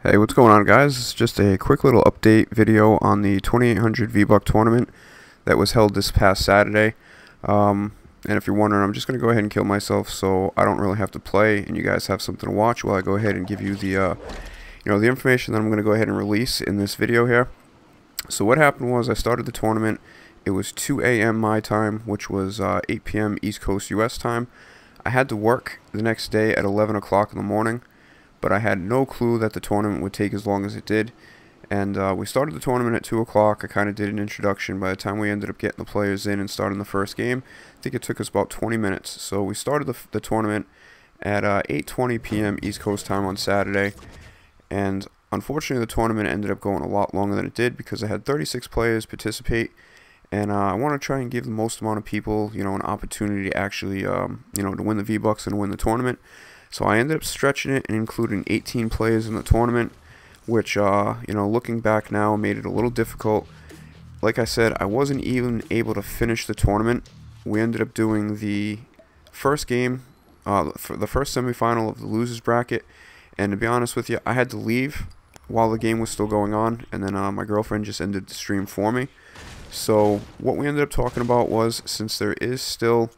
Hey, what's going on, guys? It's just a quick little update video on the 2800 VBuck tournament that was held this past Saturday. And if you're wondering, I'm just going to go ahead and kill myself so I don't really have to play and you guys have something to watch while I go ahead and give you the the information that I'm going to go ahead and release in this video here. So what happened was I started the tournament. It was 2 a.m. my time, which was 8 p.m. East Coast US time. I had to work the next day at 11 o'clock in the morning, but I had no clue that the tournament would take as long as it did. And we started the tournament at 2 o'clock. I kind of did an introduction. By the time we ended up getting the players in and starting the first game, I think it took us about 20 minutes. So we started the tournament at 8:20 p.m. East Coast time on Saturday. And unfortunately, the tournament ended up going a lot longer than it did because I had 36 players participate. And I want to try and give the most amount of people, an opportunity to actually, to win the V-Bucks and win the tournament. So I ended up stretching it and including 18 players in the tournament, which, looking back now, made it a little difficult. Like I said, I wasn't even able to finish the tournament. We ended up doing the first game, for the first semifinal of the losers bracket, and to be honest with you, I had to leave while the game was still going on, and then my girlfriend just ended the stream for me. So what we ended up talking about was, since there is still...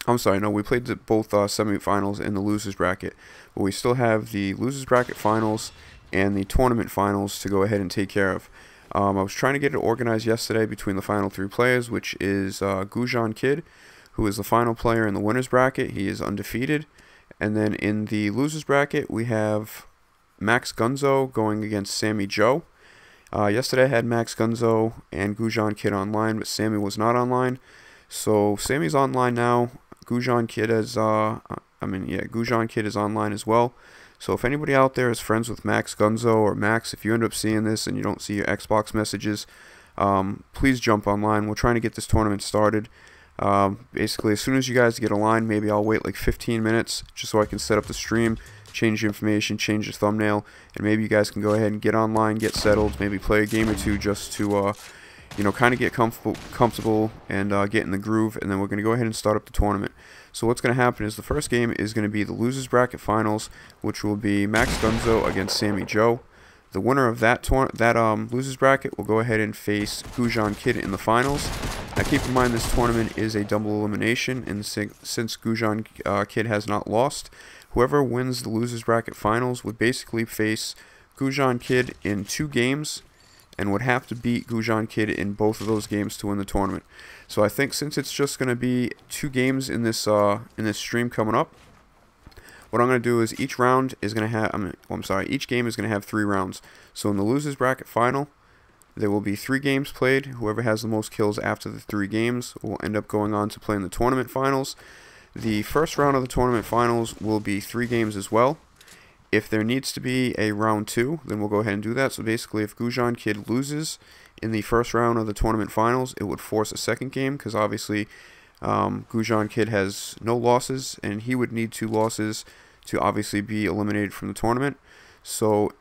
we played both semifinals in the losers bracket, but we still have the losers bracket finals and the tournament finals to go ahead and take care of. I was trying to get it organized yesterday between the final three players, which is Gujan Kid, who is the final player in the winners bracket. He is undefeated. And then in the losers bracket, we have Max Gunzo going against Sammy Joe. Yesterday I had Max Gunzo and Gujan Kid online, but Sammy was not online. So Sammy's online now. Gujan Kid is online as well. So if anybody out there is friends with Max Gunzo, or Max, if you end up seeing this and you don't see your Xbox messages, please jump online. We're trying to get this tournament started. Basically, as soon as you guys get online, maybe I'll wait like 15 minutes just so I can set up the stream, change the information, change the thumbnail, and maybe you guys can go ahead and get online, get settled, maybe play a game or two just to kind of get comfortable and get in the groove, and then we're going to go ahead and start up the tournament. So what's going to happen is the first game is going to be the losers bracket finals, which will be Max Gunzo against Sammy Joe. The winner of that losers bracket will go ahead and face Gujan Kid in the finals. Now keep in mind this tournament is a double elimination, and since Gujan Kid has not lost, whoever wins the losers bracket finals would basically face Gujan Kid in 2 games, and would have to beat Gujan Kid in both of those games to win the tournament. So I think since it's just going to be 2 games in this stream coming up, what I'm going to do is each round is going to have, each game is going to have 3 rounds. So in the losers bracket final, there will be 3 games played. Whoever has the most kills after the 3 games will end up going on to play in the tournament finals. The first round of the tournament finals will be 3 games as well. If there needs to be a round 2, then we'll go ahead and do that. So basically, if Gujan Kid loses in the first round of the tournament finals, it would force a second game, because obviously Gujan Kid has no losses, and he would need 2 losses to obviously be eliminated from the tournament. So,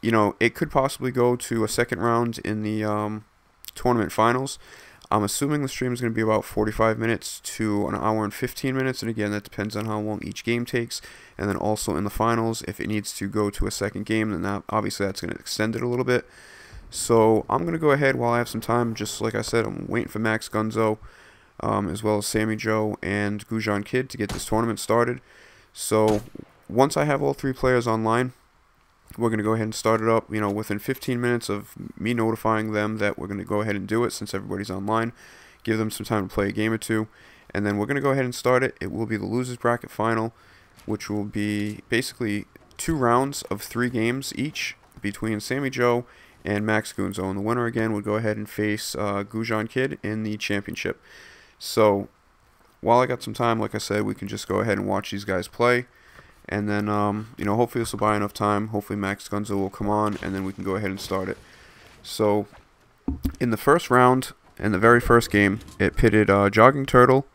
it could possibly go to a second round in the tournament finals. I'm assuming the stream is going to be about 45 minutes to an hour and 15 minutes, and again, that depends on how long each game takes. And then also in the finals, if it needs to go to a second game, then obviously that's going to extend it a little bit. So I'm going to go ahead while I have some time. Just like I said, I'm waiting for Max Gunzo, as well as Sammy Joe and Gujan Kid to get this tournament started. So once I have all 3 players online, we're going to go ahead and start it up, within 15 minutes of me notifying them that we're going to go ahead and do it, since everybody's online. Give them some time to play a game or 2, and then we're going to go ahead and start it. It will be the losers bracket final, which will be basically 2 rounds of 3 games each between Sammy Joe and Max Gunzo. And the winner again would go ahead and face Gujan Kid in the championship. So while I got some time, like I said, we can just go ahead and watch these guys play. And then, hopefully this will buy enough time. Hopefully Max Gunzo will come on, and then we can go ahead and start it. So, in the first round, in the very first game, it pitted Jogging Turtle,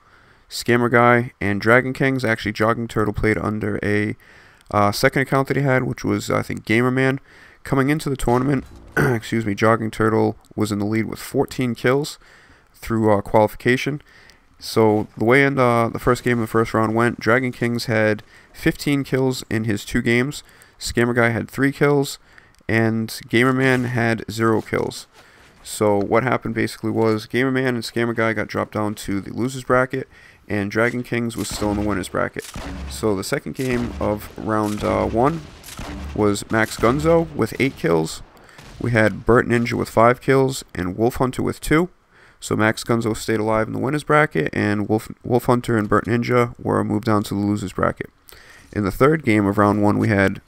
Scammer Guy, and Dragon Kings. Actually, Jogging Turtle played under a second account that he had, which was, I think, Gamerman. Coming into the tournament, Jogging Turtle was in the lead with 14 kills through qualification. So the way in the first game of the first round went, Dragon Kings had 15 kills in his 2 games. Scammer Guy had 3 kills, and Gamerman had 0 kills. So what happened basically was Gamerman and Scammer Guy got dropped down to the losers bracket, and Dragon Kings was still in the winners bracket. So the second game of round 1 was Max Gunzo with 8 kills. We had Burt Ninja with 5 kills and Wolf Hunter with 2. So Max Gunzo stayed alive in the winners bracket, and Wolf Hunter and Burt Ninja were moved down to the losers bracket. In the third game of round 1, we had,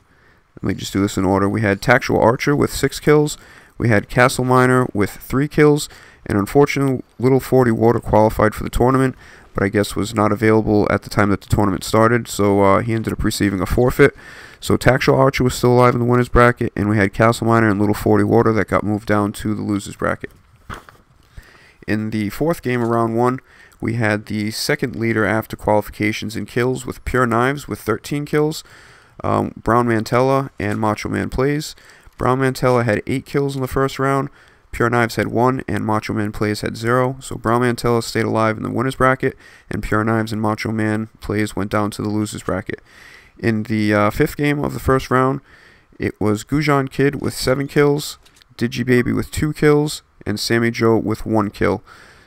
let me just do this in order, we had Tactual Archer with 6 kills. We had Castle Miner with 3 kills, and unfortunately, Little 40 Water qualified for the tournament, but I guess was not available at the time that the tournament started, so he ended up receiving a forfeit. So Tactual Archer was still alive in the winners bracket, and we had Castle Miner and Little 40 Water that got moved down to the losers bracket. In the fourth game of round 1, we had the second leader after qualifications in kills with Pure Knives with 13 kills, Brown Mantella and Macho Man Plays. Brown Mantella had 8 kills in the first round, Pure Knives had 1, and Macho Man Plays had 0. So Brown Mantella stayed alive in the winners bracket, and Pure Knives and Macho Man Plays went down to the losers bracket. In the fifth game of the first round, it was Gujan Kid with 7 kills, Digibaby with 2 kills, and Sammy Joe with 1 kill.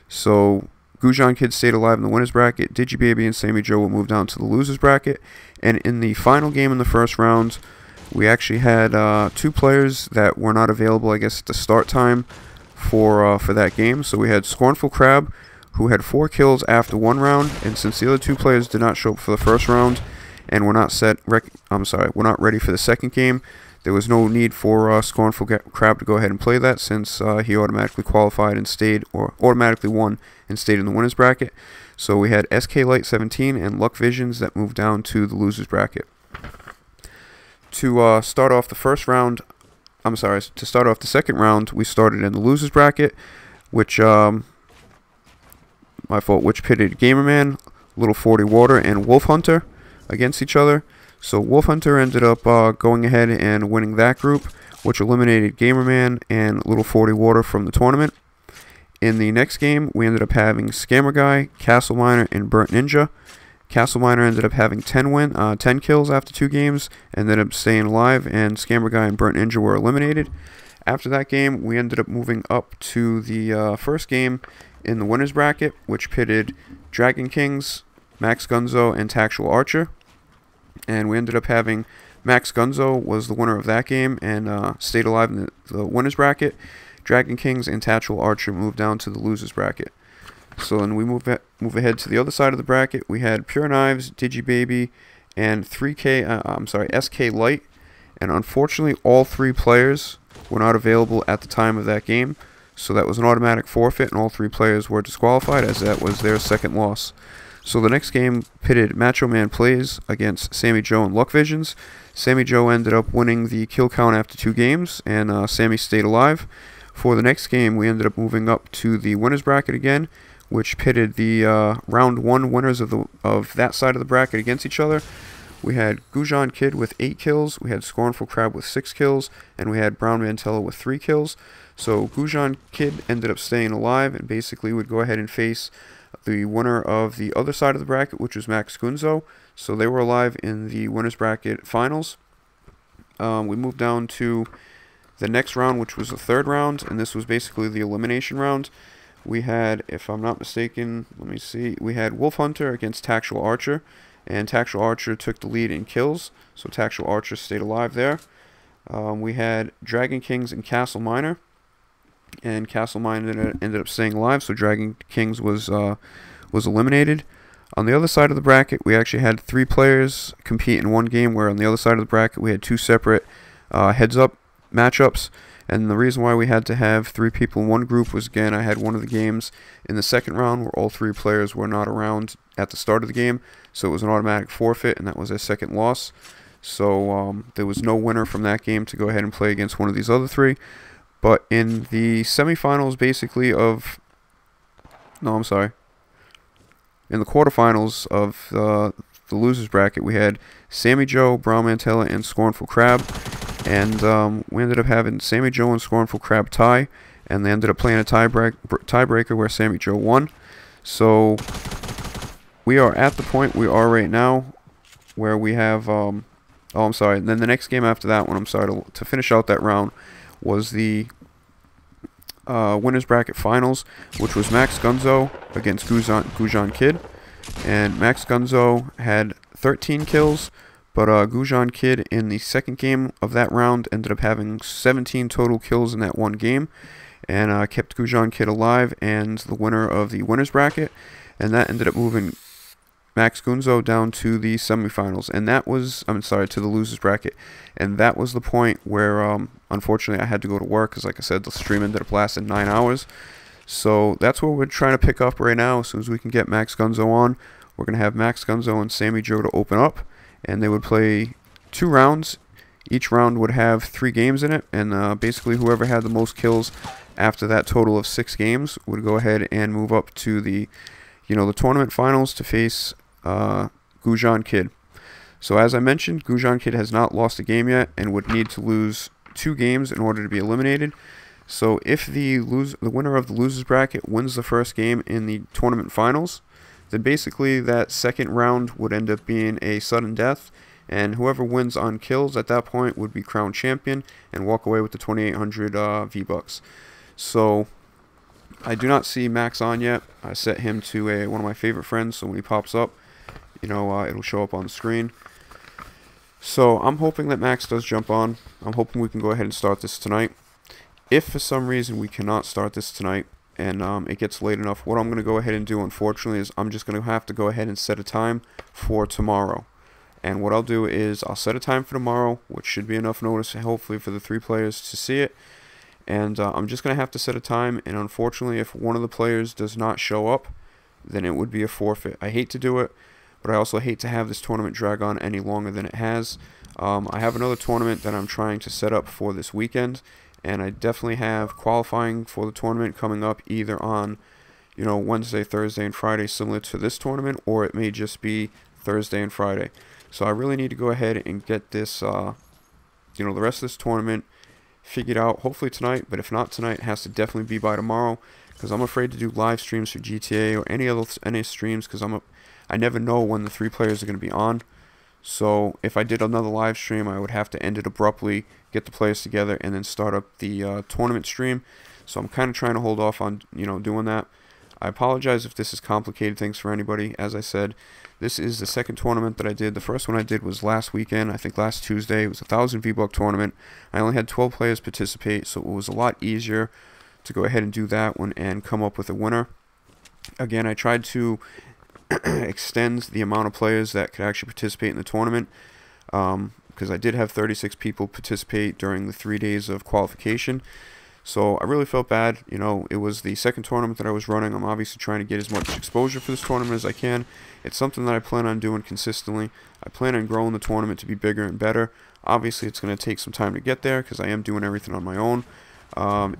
So Gujan Kid stayed alive in the winners bracket, Digibaby and Sammy Joe will move down to the losers bracket. And in the final game in the first round, we actually had 2 players that were not available, I guess, at the start time for that game. So we had Scornful Crab, who had 4 kills after 1 round, and since the other 2 players did not show up for the first round and were not we're not ready for the second game, there was no need for Scornful Crab to go ahead and play that, since he automatically qualified and stayed, or automatically won and stayed in the winners bracket. So we had SK Light 17 and Luck Visions that moved down to the losers bracket. To start off the first round, to start off the second round, we started in the losers bracket, which pitted Gamerman, Little 40 Water, and Wolf Hunter against each other. So Wolf Hunter ended up going ahead and winning that group, which eliminated Gamerman and Little 40 Water from the tournament. In the next game, we ended up having Scammer Guy, Castle Miner, and Burnt Ninja. Castle Miner ended up having 10 kills after 2 games, and ended up staying alive, and Scammer Guy and Burnt Ninja were eliminated. After that game, we ended up moving up to the first game in the winners bracket, which pitted Dragon Kings, Max Gunzo, and Tactual Archer. And we ended up having Max Gunzo was the winner of that game and stayed alive in the winners bracket. Dragon Kings and Tactual Archer moved down to the losers bracket. So then we move ahead to the other side of the bracket. We had Pure Knives, Digibaby, and SK Light. And unfortunately, all 3 players were not available at the time of that game. So that was an automatic forfeit, and all 3 players were disqualified, as that was their second loss. So the next game pitted Macho Man Plays against Sammy Joe and Luck Visions. Sammy Joe ended up winning the kill count after 2 games, and Sammy stayed alive. For the next game, we ended up moving up to the winners bracket again, which pitted the round 1 winners of that side of the bracket against each other. We had Gujan Kid with 8 kills, we had Scornful Crab with 6 kills, and we had Brown Mantella with 3 kills. So Gujan Kid ended up staying alive and basically would go ahead and face the winner of the other side of the bracket, which was Max Gunzo. So they were alive in the winners bracket finals. We moved down to the next round, which was the third round, and this was basically the elimination round. We had, if I'm not mistaken, let me see, we had Wolf Hunter against Tactual Archer, and Tactual Archer took the lead in kills, so Tactual Archer stayed alive there. We had Dragon Kings and Castle Miner, and Castle Miner ended up staying alive, so Dragon Kings was eliminated. On the other side of the bracket, we actually had 3 players compete in one game, where on the other side of the bracket we had 2 separate heads-up matchups. And the reason why we had to have 3 people in one group was, again, I had one of the games in the second round where all 3 players were not around at the start of the game, so it was an automatic forfeit, and that was their second loss. So there was no winner from that game to go ahead and play against one of these other 3. But in the semifinals, basically, in the quarterfinals of the losers bracket, we had Sammy Joe, Brown Mantella, and Scornful Crab. And we ended up having Sammy Joe and Scornful Crab tie, and they ended up playing a tiebreaker where Sammy Joe won. So we are at the point we are right now, where we have Oh, I'm sorry. And then the next game after that one, I'm sorry, to finish out that round, was the winners bracket finals, which was Max Gunzo against Gujan Kid. And Max Gunzo had 13 kills, but Gujan Kid in the second game of that round ended up having 17 total kills in that one game, and kept Gujan Kid alive and the winner of the winners bracket. And that ended up moving Max Gunzo down to the semifinals, and that was, I'm sorry, to the losers bracket. And that was the point where, unfortunately, I had to go to work because, like I said, the stream ended up lasting 9 hours. So that's what we're trying to pick up right now. As soon as we can get Max Gunzo on, we're going to have Max Gunzo and Sammy Joe to open up, and they would play 2 rounds. Each round would have 3 games in it, and basically whoever had the most kills after that total of 6 games would go ahead and move up to the, the tournament finals to face Gujan Kid. So as I mentioned, Gujan Kid has not lost a game yet and would need to lose 2 games in order to be eliminated. So if the winner of the losers bracket wins the first game in the tournament finals, then basically that second round would end up being a sudden death, and whoever wins on kills at that point would be crowned champion and walk away with the 2,800 V-Bucks. So I do not see Max on yet. I set him to one of my favorite friends, so when he pops up, it'll show up on the screen. So I'm hoping that Max does jump on. I'm hoping we can go ahead and start this tonight. If for some reason we cannot start this tonight and it gets late enough, what I'm going to go ahead and do, unfortunately, is I'm just going to have to go ahead and set a time for tomorrow. And what I'll do is I'll set a time for tomorrow, which should be enough notice, hopefully, for the 3 players to see it. And I'm just going to have to set a time, and unfortunately, if one of the players does not show up, then it would be a forfeit. I hate to do it, but I also hate to have this tournament drag on any longer than it has. I have another tournament that I'm trying to set up for this weekend, and I definitely have qualifying for the tournament coming up either on, Wednesday, Thursday, and Friday, similar to this tournament, or it may just be Thursday and Friday. So I really need to go ahead and get this, the rest of this tournament figured out, hopefully tonight, but if not tonight, it has to definitely be by tomorrow, because I'm afraid to do live streams for GTA or any streams, because I never know when the 3 players are going to be on. So if I did another live stream, I would have to end it abruptly, get the players together, and then start up the tournament stream. So I'm kind of trying to hold off on doing that. I apologize if this has complicated things for anybody. As I said, this is the second tournament that I did. The first one I did was last weekend, I think last Tuesday. It was a 1,000 V-Buck tournament. I only had 12 players participate, so it was a lot easier to go ahead and do that one and come up with a winner. Again, I tried to extend the amount of players that could actually participate in the tournament, because I did have 36 people participate during the 3 days of qualification. So I really felt bad. It was the second tournament that I was running. I'm obviously trying to get as much exposure for this tournament as I can. It's something that I plan on doing consistently. I plan on growing the tournament to be bigger and better. Obviously, it's going to take some time to get there because I am doing everything on my own.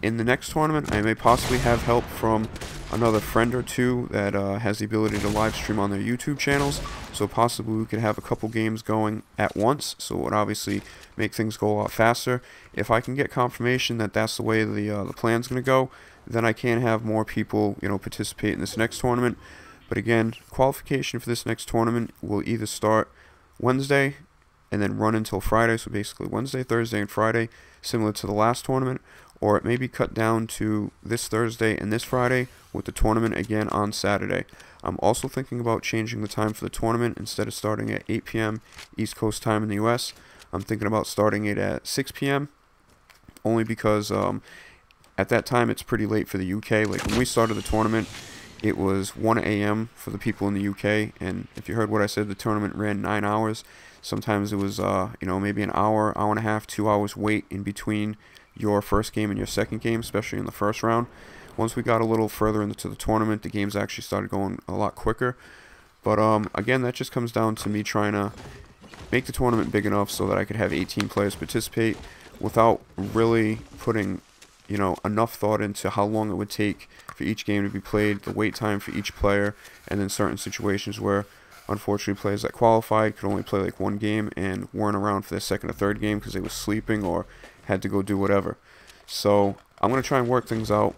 In the next tournament, I may possibly have help from another friend or 2 that has the ability to live stream on their YouTube channels. So possibly we could have a couple games going at once, so it would obviously make things go a lot faster. If I can get confirmation that that's the way the plan's going to go, then I can have more people participate in this next tournament. But again, qualification for this next tournament will either start Wednesday and then run until Friday, so basically Wednesday, Thursday, and Friday, similar to the last tournament, or it may be cut down to this Thursday and this Friday with the tournament again on Saturday. I'm also thinking about changing the time for the tournament. Instead of starting at 8 p.m. East Coast time in the US, I'm thinking about starting it at 6 p.m. only because at that time it's pretty late for the UK. Like when we started the tournament, it was 1 a.m. for the people in the UK, and if you heard what I said, the tournament ran 9 hours. Sometimes it was maybe an hour, hour and a half, 2 hours wait in between your first game and your second game, especially in the first round. Once we got a little further into the tournament, the games actually started going a lot quicker. But again, that just comes down to me trying to make the tournament big enough so that I could have 18 players participate without really putting enough thought into how long it would take for each game to be played, the wait time for each player, and then certain situations where unfortunately players that qualified could only play like 1 game and weren't around for their second or third game because they were sleeping or had to go do whatever. So I'm going to try and work things out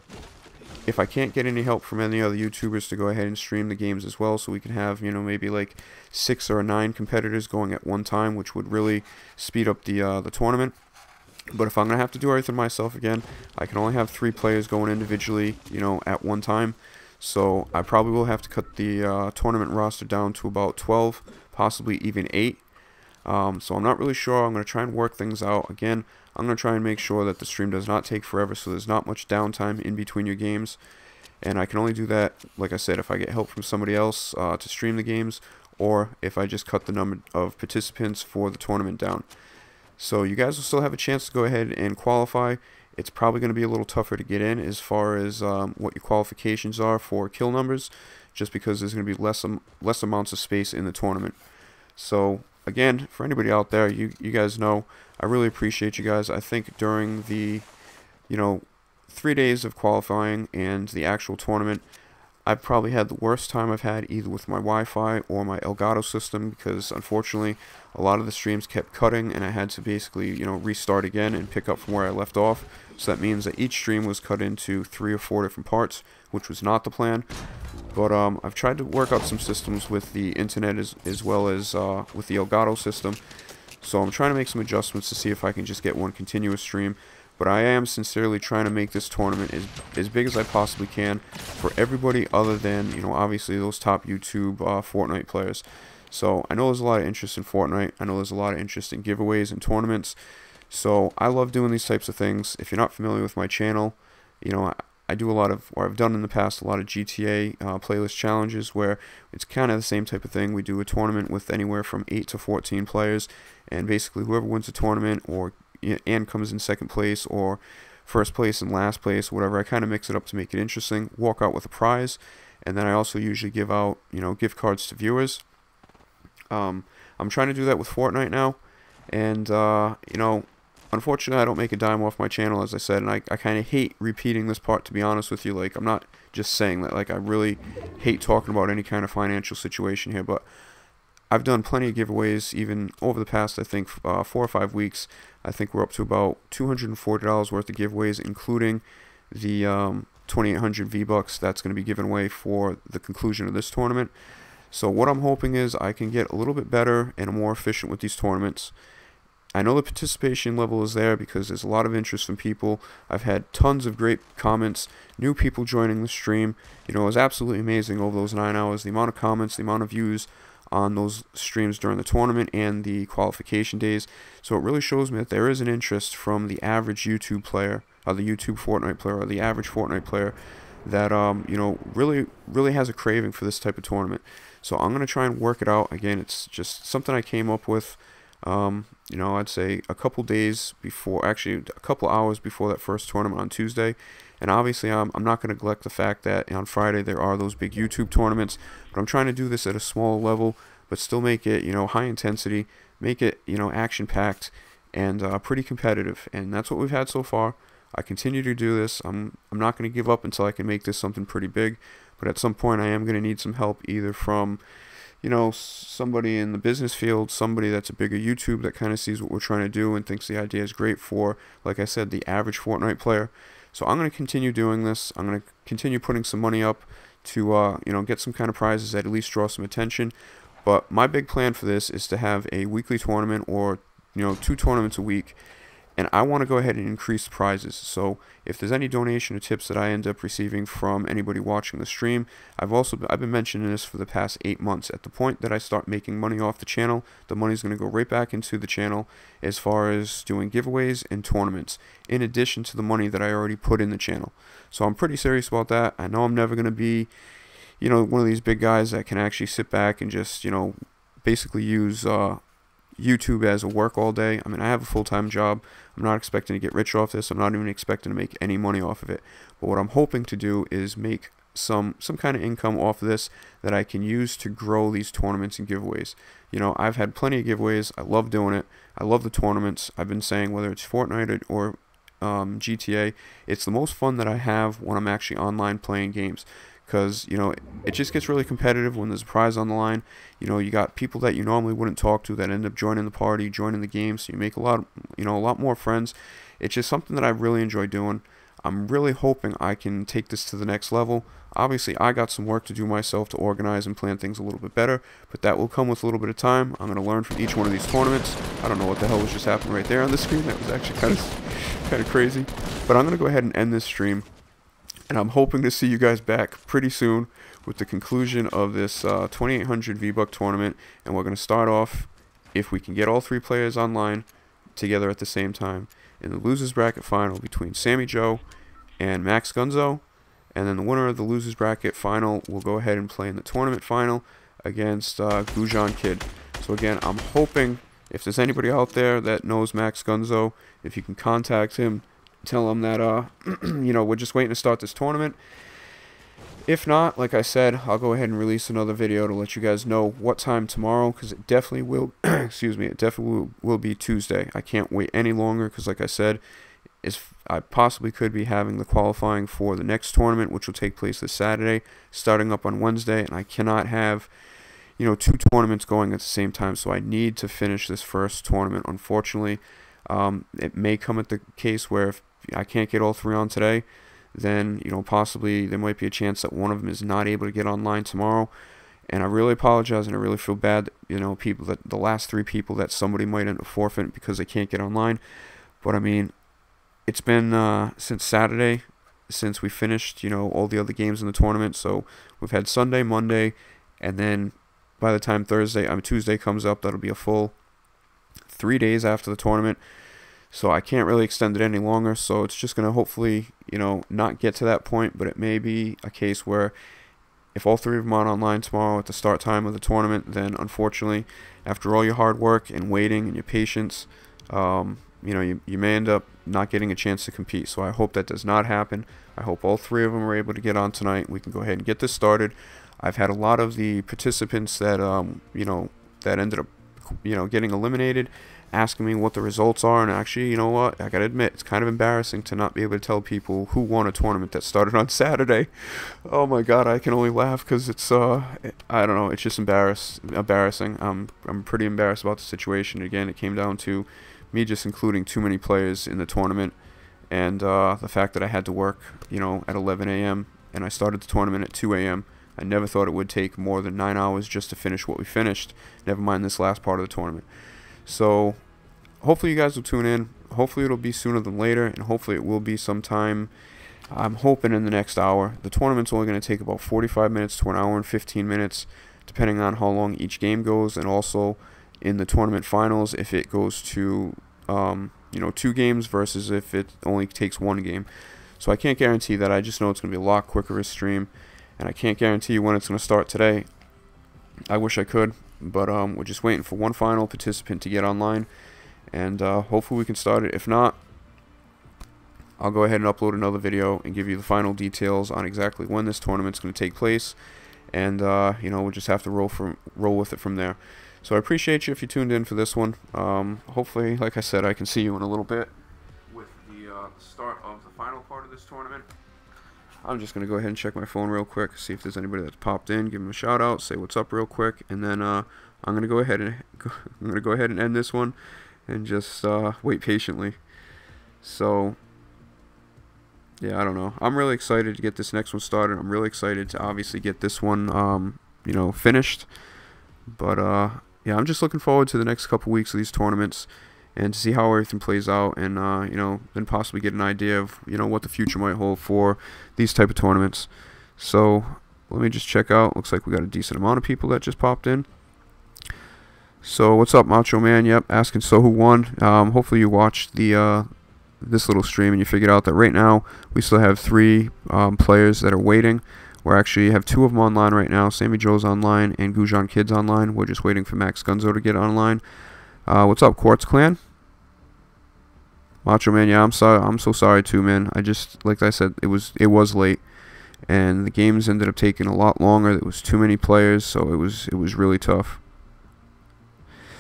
if I can't get any help from any other YouTubers to go ahead and stream the games as well, so we can have, you know, maybe like 6 or 9 competitors going at one time, which would really speed up the tournament. But if I'm going to have to do everything myself again, I can only have 3 players going individually, you know, at one time. So I probably will have to cut the tournament roster down to about 12, possibly even 8. So I'm not really sure. I'm going to try and work things out. Again, I'm going to try and make sure that the stream does not take forever, so there's not much downtime in between your games. And I can only do that, like I said, if I get help from somebody else to stream the games, or if I just cut the number of participants for the tournament down. So you guys will still have a chance to go ahead and qualify. It's probably going to be a little tougher to get in as far as what your qualifications are for kill numbers, just because there's going to be less amounts of space in the tournament. So again, for anybody out there, you guys know, I really appreciate you guys. I think during the, you know, 3 days of qualifying and the actual tournament, I've probably had the worst time I've had either with my Wi-Fi or my Elgato system, because unfortunately a lot of the streams kept cutting and I had to basically, you know, restart again and pick up from where I left off. So that means that each stream was cut into 3 or 4 different parts, which was not the plan. But I've tried to work out some systems with the internet as well as with the Elgato system. So I'm trying to make some adjustments to see if I can just get one continuous stream. But I am sincerely trying to make this tournament as big as I possibly can for everybody other than, you know, obviously those top YouTube Fortnite players. So I know there's a lot of interest in Fortnite. I know there's a lot of interest in giveaways and tournaments. So I love doing these types of things. If you're not familiar with my channel, you know, I do a lot of, or I've done in the past, a lot of GTA playlist challenges where it's kind of the same type of thing. We do a tournament with anywhere from 8 to 14 players, and basically whoever wins the tournament or and comes in second place or first place and last place, whatever, I kind of mix it up to make it interesting, walk out with a prize. And then I also usually give out, you know, gift cards to viewers. I'm trying to do that with Fortnite now, and you know, unfortunately I don't make a dime off my channel, as I said, and I kind of hate repeating this part, to be honest with you. Like, I'm not just saying that, like, I really hate talking about any kind of financial situation here, but I've done plenty of giveaways even over the past, I think, 4 or 5 weeks. I think we're up to about $240 worth of giveaways, including the 2,800 VBucks that's going to be given away for the conclusion of this tournament. So what I'm hoping is I can get a little bit better and more efficient with these tournaments. I know the participation level is there because there's a lot of interest from people. I've had tons of great comments, new people joining the stream. You know, it was absolutely amazing over those 9 hours, the amount of comments, the amount of views on those streams during the tournament and the qualification days. So it really shows me that there is an interest from the average YouTube player, or the YouTube Fortnite player, or the average Fortnite player that you know, really has a craving for this type of tournament. So I'm going to try and work it out. Again, it's just something I came up with, you know, I'd say a couple days before, actually a couple hours before that first tournament on Tuesday. And obviously I'm not going to neglect the fact that on Friday there are those big YouTube tournaments, but I'm trying to do this at a small level, but still make it, you know, high intensity, make it, you know, action packed and pretty competitive. And that's what we've had so far. I continue to do this. I'm not going to give up until I can make this something pretty big, but at some point I am going to need some help, either from, you know, somebody in the business field, somebody that's a bigger YouTube that kind of sees what we're trying to do and thinks the idea is great for, like I said, the average Fortnite player. So I'm going to continue doing this. I'm going to continue putting some money up to, you know, get some kind of prizes that at least draw some attention. But my big plan for this is to have a weekly tournament, or, you know, 2 tournaments a week. And I want to go ahead and increase the prizes. So if there's any donation or tips that I end up receiving from anybody watching the stream, I've been mentioning this for the past 8 months. At the point that I start making money off the channel, the money's going to go right back into the channel as far as doing giveaways and tournaments, in addition to the money that I already put in the channel. So I'm pretty serious about that. I know I'm never going to be, you know, one of these big guys that can actually sit back and just, you know, basically use YouTube as a work all day. I mean, I have a full-time job. I'm not expecting to get rich off this. I'm not even expecting to make any money off of it. But what I'm hoping to do is make some kind of income off of this that I can use to grow these tournaments and giveaways. You know, I've had plenty of giveaways. I love doing it. I love the tournaments. I've been saying, whether it's Fortnite or GTA, it's the most fun that I have when I'm actually online playing games. Because, you know, it just gets really competitive when there's a prize on the line. You know, you got people that you normally wouldn't talk to that end up joining the party, joining the game, so you make a lot more friends. It's just something that I really enjoy doing. I'm really hoping I can take this to the next level. Obviously, I got some work to do myself to organize and plan things a little bit better, but that will come with a little bit of time. I'm going to learn from each one of these tournaments. I don't know what the hell was just happening right there on the screen. That was actually kind of crazy. But I'm going to go ahead and end this stream, and I'm hoping to see you guys back pretty soon with the conclusion of this 2800 VBuck tournament, and we're going to start off, if we can get all 3 players online together at the same time, in the losers bracket final between Sammy Joe and Max Gunzo. And then the winner of the losers bracket final will go ahead and play in the tournament final against Gujan Kid. So again, I'm hoping, if there's anybody out there that knows Max Gunzo, if you can contact him, tell him that we're just waiting to start this tournament. If not, like I said, I'll go ahead and release another video to let you guys know what time tomorrow, because it definitely will excuse me, it definitely will be Tuesday. I can't wait any longer, because like I said, I possibly could be having the qualifying for the next tournament, which will take place this Saturday, starting up on Wednesday, and I cannot have 2 tournaments going at the same time, so I need to finish this first tournament. Unfortunately, it may come at the case where if I can't get all 3 on today, then possibly there might be a chance that one of them is not able to get online tomorrow. And I really apologize, and I really feel bad that people, that the last 3 people, that somebody might end up forfeiting because they can't get online. But I mean, it's been since Saturday since we finished all the other games in the tournament. So we've had Sunday, Monday, and then by the time Tuesday comes up, that'll be a full 3 days after the tournament. So I can't really extend it any longer. So it's just going to hopefully not get to that point, but it may be a case where if all 3 of them are online tomorrow at the start time of the tournament, then unfortunately, after all your hard work and waiting and your patience, you may end up not getting a chance to compete. So I hope that does not happen. I hope all 3 of them are able to get on tonight. We can go ahead and get this started. I've had a lot of the participants that that ended up getting eliminated asking me what the results are, and actually, you know what, I gotta admit, it's kind of embarrassing to not be able to tell people who won a tournament that started on Saturday. Oh my god, I can only laugh because it's I don't know, it's just embarrassing. I'm pretty embarrassed about the situation. Again, it came down to me just including too many players in the tournament, and the fact that I had to work at 11 a.m. and I started the tournament at 2 a.m. I never thought it would take more than 9 hours just to finish what we finished, never mind this last part of the tournament. So hopefully you guys will tune in. Hopefully it'll be sooner than later, and hopefully it will be sometime, I'm hoping, in the next hour. The tournament's only going to take about 45 minutes to an hour and 15 minutes, depending on how long each game goes, and also in the tournament finals if it goes to 2 games versus if it only takes 1 game. So I can't guarantee that. I just know it's going to be a lot quicker a stream, and I can't guarantee you when it's going to start today. I wish I could, but we're just waiting for one final participant to get online, and hopefully we can start it. If not, I'll go ahead and upload another video and give you the final details on exactly when this tournament's going to take place, and we'll just have to roll with it from there. So I appreciate you if you tuned in for this one. Hopefully, like I said, I can see you in a little bit with the start of the final part of this tournament. I'm just going to go ahead and check my phone real quick, see if there's anybody that's popped in, give them a shout out, say what's up real quick, and then I'm going to go ahead and end this one and just wait patiently. So yeah, I don't know. I'm really excited to get this next one started. I'm really excited to obviously get this one finished. But yeah, I'm just looking forward to the next couple weeks of these tournaments and to see how everything plays out, and then possibly get an idea of what the future might hold for these type of tournaments. So let me just check out. Looks like we got a decent amount of people that just popped in. So what's up, Macho Man? Yep, asking so who won. Hopefully you watched the this little stream and you figured out that right now we still have 3 players that are waiting. We actually have 2 of them online right now. Sammy Joe's online and Gujan Kid's online. We're just waiting for Max Gunzo to get online. What's up, Quartz Clan? Macho Man, yeah, I'm sorry. I'm so sorry too, man. I just, like I said, it was late, and the games ended up taking a lot longer. There was too many players, so it was really tough.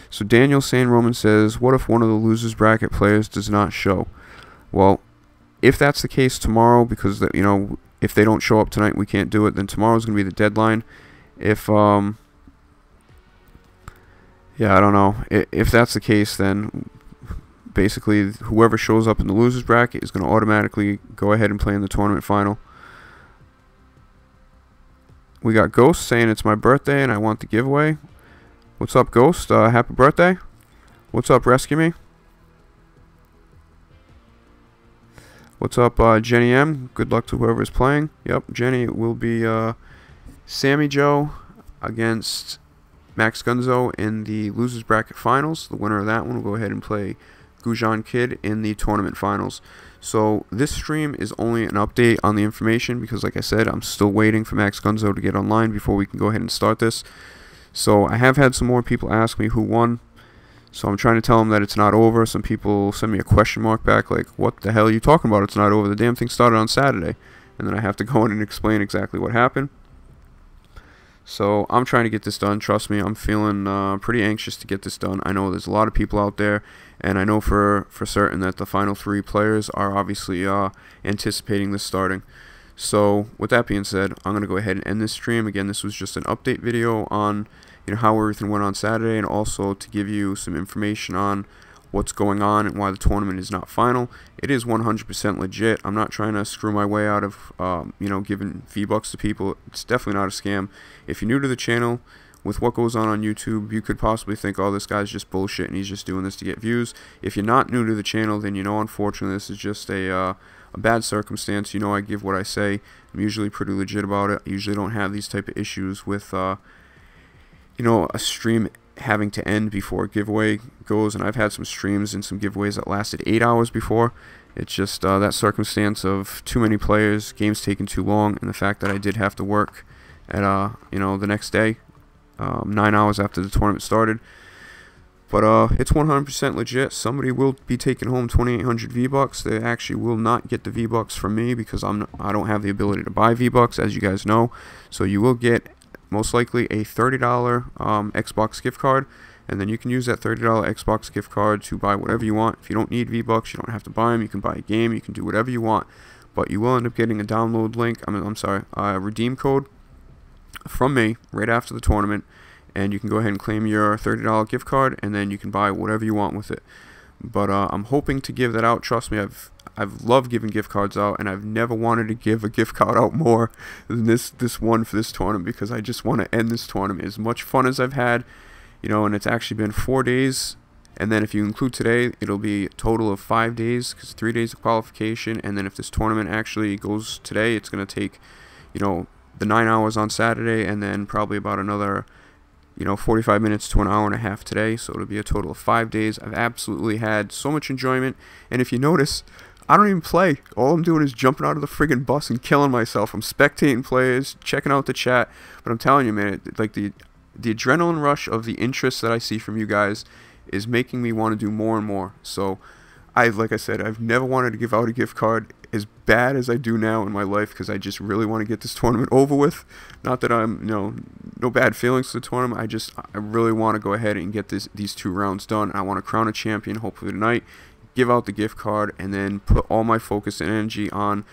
So Daniel San Roman says, what if one of the losers bracket players does not show? Well, if that's the case tomorrow, because if they don't show up tonight, we can't do it, then tomorrow's going to be the deadline. If yeah, I don't know. If that's the case, then basically whoever shows up in the losers bracket is going to automatically go ahead and play in the tournament final. We got Ghost saying it's my birthday and I want the giveaway. What's up, Ghost? Happy birthday. What's up, Rescue Me? What's up, Jenny M? Good luck to whoever is playing. Yep, Jenny, it will be Sammy Joe against Max Gunzo in the losers bracket finals. The winner of that one will go ahead and play Gujan Kid in the tournament finals. So this stream is only an update on the information because, like I said, I'm still waiting for Max Gunzo to get online before we can go ahead and start this. So I have had some more people ask me who won. So I'm trying to tell them that it's not over. Some people send me a question mark back like, what the hell are you talking about? It's not over. The damn thing started on Saturday. And then I have to go in and explain exactly what happened. So I'm trying to get this done. Trust me, I'm feeling pretty anxious to get this done. I know there's a lot of people out there, and I know for certain that the final 3 players are obviously anticipating this starting. So with that being said, I'm going to go ahead and end this stream. Again, this was just an update video on how everything went on Saturday, and also to give you some information on what's going on and why the tournament is not final. It is 100% legit. I'm not trying to screw my way out of giving VBucks to people. It's definitely not a scam. If you're new to the channel, with what goes on YouTube, you could possibly think, oh, this guy's just bullshit and he's just doing this to get views. If you're not new to the channel, then unfortunately this is just a bad circumstance. I give what I say. I'm usually pretty legit about it. I usually don't have these type of issues with a stream having to end before a giveaway goes, and I've had some streams and some giveaways that lasted 8 hours before. It's just that circumstance of too many players, games taking too long, and the fact that I did have to work at the next day, 9 hours after the tournament started. But it's 100% legit. Somebody will be taking home 2,800 V-Bucks. They actually will not get the V-Bucks from me because I don't have the ability to buy V-Bucks, as you guys know. So you will get most likely a $30 Xbox gift card, and then you can use that $30 Xbox gift card to buy whatever you want. If you don't need V-Bucks, you don't have to buy them. You can buy a game, you can do whatever you want, but you will end up getting a download link, a redeem code from me right after the tournament, and you can go ahead and claim your $30 gift card, and then you can buy whatever you want with it. But I'm hoping to give that out. Trust me, I've loved giving gift cards out, and I've never wanted to give a gift card out more than this one for this tournament, because I just want to end this tournament. As much fun as I've had, and it's actually been 4 days, and then if you include today, it'll be a total of 5 days, because 3 days of qualification, and then if this tournament actually goes today, it's going to take, the 9 hours on Saturday, and then probably about another 45 minutes to an hour and a half today, so it'll be a total of 5 days. I've absolutely had so much enjoyment, and if you notice, I don't even play. All I'm doing is jumping out of the friggin' bus and killing myself. I'm spectating players, checking out the chat, but I'm telling you, man, like the adrenaline rush of the interest that I see from you guys is making me want to do more and more. So, like I said, I've never wanted to give out a gift card as bad as I do now in my life, because I just really want to get this tournament over with. Not that I'm, no bad feelings to the tournament. I really want to go ahead and get these 2 rounds done. I want to crown a champion, hopefully tonight, give out the gift card, and then put all my focus and energy on,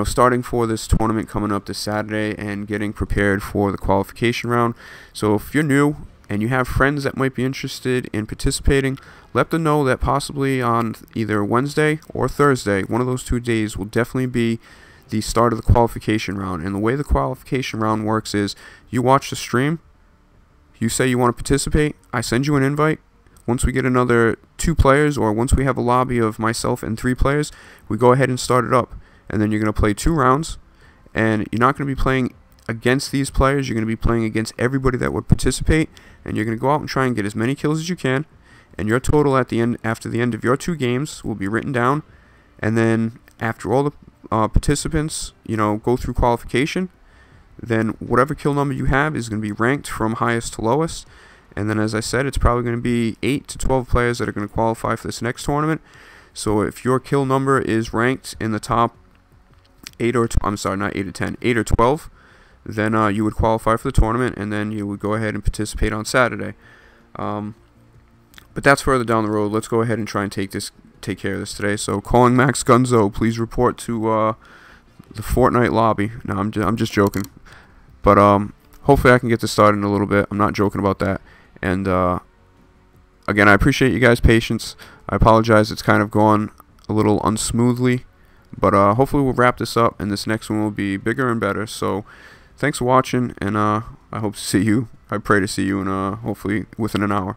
starting for this tournament coming up this Saturday and getting prepared for the qualification round. So if you're new and you have friends that might be interested in participating, let them know that possibly on either Wednesday or Thursday, one of those 2 days, will definitely be the start of the qualification round. And the way the qualification round works is you watch the stream, you say you want to participate, I send you an invite. Once we get another 2 players, or once we have a lobby of myself and 3 players, we go ahead and start it up. And then you're going to play 2 rounds, and you're not going to be playing against these players. You're going to be playing against everybody that would participate, and you're going to go out and try and get as many kills as you can. And your total at the end, after the end of your 2 games, will be written down. And then after all the participants, go through qualification, then whatever kill number you have is going to be ranked from highest to lowest. And then, as I said, it's probably going to be 8 to 12 players that are going to qualify for this next tournament. So if your kill number is ranked in the top 8 or not 8 or 10, 8 or 12, then you would qualify for the tournament, and then you would go ahead and participate on Saturday. But that's further down the road. Let's go ahead and try and take care of this today. So, calling Max Gunzo, please report to the Fortnite lobby. No, I'm just joking. But hopefully I can get this started in a little bit. I'm not joking about that. And again, I appreciate you guys' patience. I apologize, it's kind of gone a little unsmoothly, but hopefully we'll wrap this up, and this next one will be bigger and better. So thanks for watching, and I hope to see you. I pray to see you in hopefully within an hour.